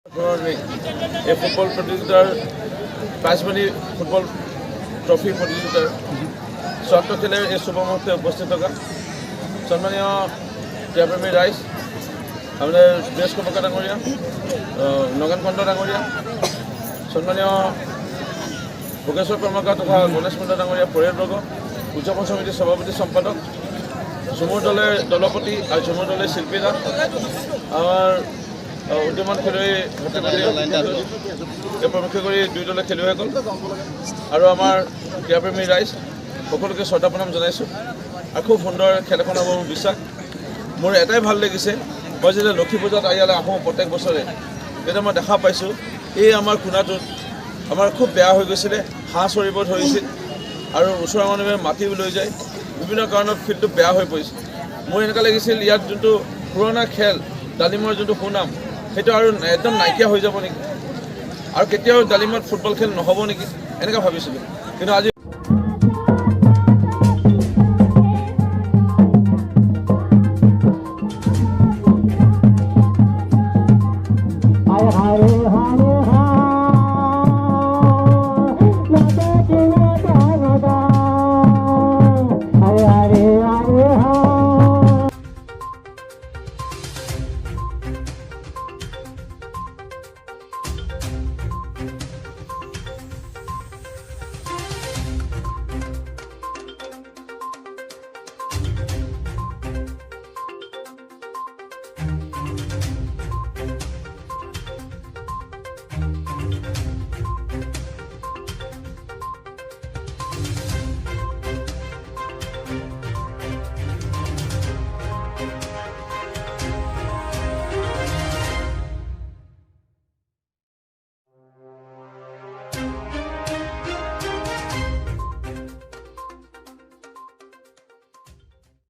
এই ফুটবল প্ৰতিযোগিতাৰ prize money football trophy প্ৰতিযোগিতাৰ চূড়ান্ত খেলেৰ এই শুভ মুহূৰ্তে উপস্থিত থকা সন্মানীয় ক্ৰীড়াপ্ৰেমী ৰাইজ, আমাদেৰ দেশ কমকা ডাঙৰীয়া, নগেন কণ্ড ডাঙৰীয়া, সন্মানীয় ভোগেশ্বৰ কৰ্মকাৰ তথা গণেশ কণ্ড ডাঙৰীয়া, পৰিয়ালবৰ্গ, উদযাপন সমিতিৰ সভাপতি সম্পাদক, ঝুমুৰ দলেৰ দলপতি আৰ ঝুমুৰ দলেৰ শিল্পীৰা, আমাৰ উদীয়মান খেলুৱৈ প্ৰমুখ্য কৰি দুই দলে খেলুৱৈসকল আৰু আমাৰ ক্ৰীড়াপ্ৰেমী ৰাইজ সকলোকে শ্ৰদ্ধা প্ৰণাম জনাইছোঁ। আৰু খুব সুন্দৰ খেল এখন হ'ব মোৰ বিশ্বাস। মোৰ এটাই ভাল লাগিছে, মই যেতিয়া লক্ষী পূজাত ইয়ালৈ আহোঁ প্ৰত্যেক বছৰে, তেতিয়া মই দেখা পাইছোঁ এই আমাৰ কোণাটোত আমাৰ খুব বেয়া হৈ গৈছিলে, হাঁহ চৰিব ধৰিছিল আৰু ওচৰৰ মানুহে মাটিও লৈ যায়, বিভিন্ন কাৰণত ফিল্ডটো বেয়া হৈ পৰিছিল। মোৰ এনেকুৱা লাগিছিল ইয়াত যোনটো পুৰণা খেল ডালিমৰ যোনটো সুনাম সেইটো আৰু একদম নাইকিয়া হৈ যাব নেকি, আৰু কেতিয়াও ডালিমত ফুটবল খেল নহ'ব নেকি এনেকৈ ভাবিছিলোঁ। কিন্তু আজি Hare Hare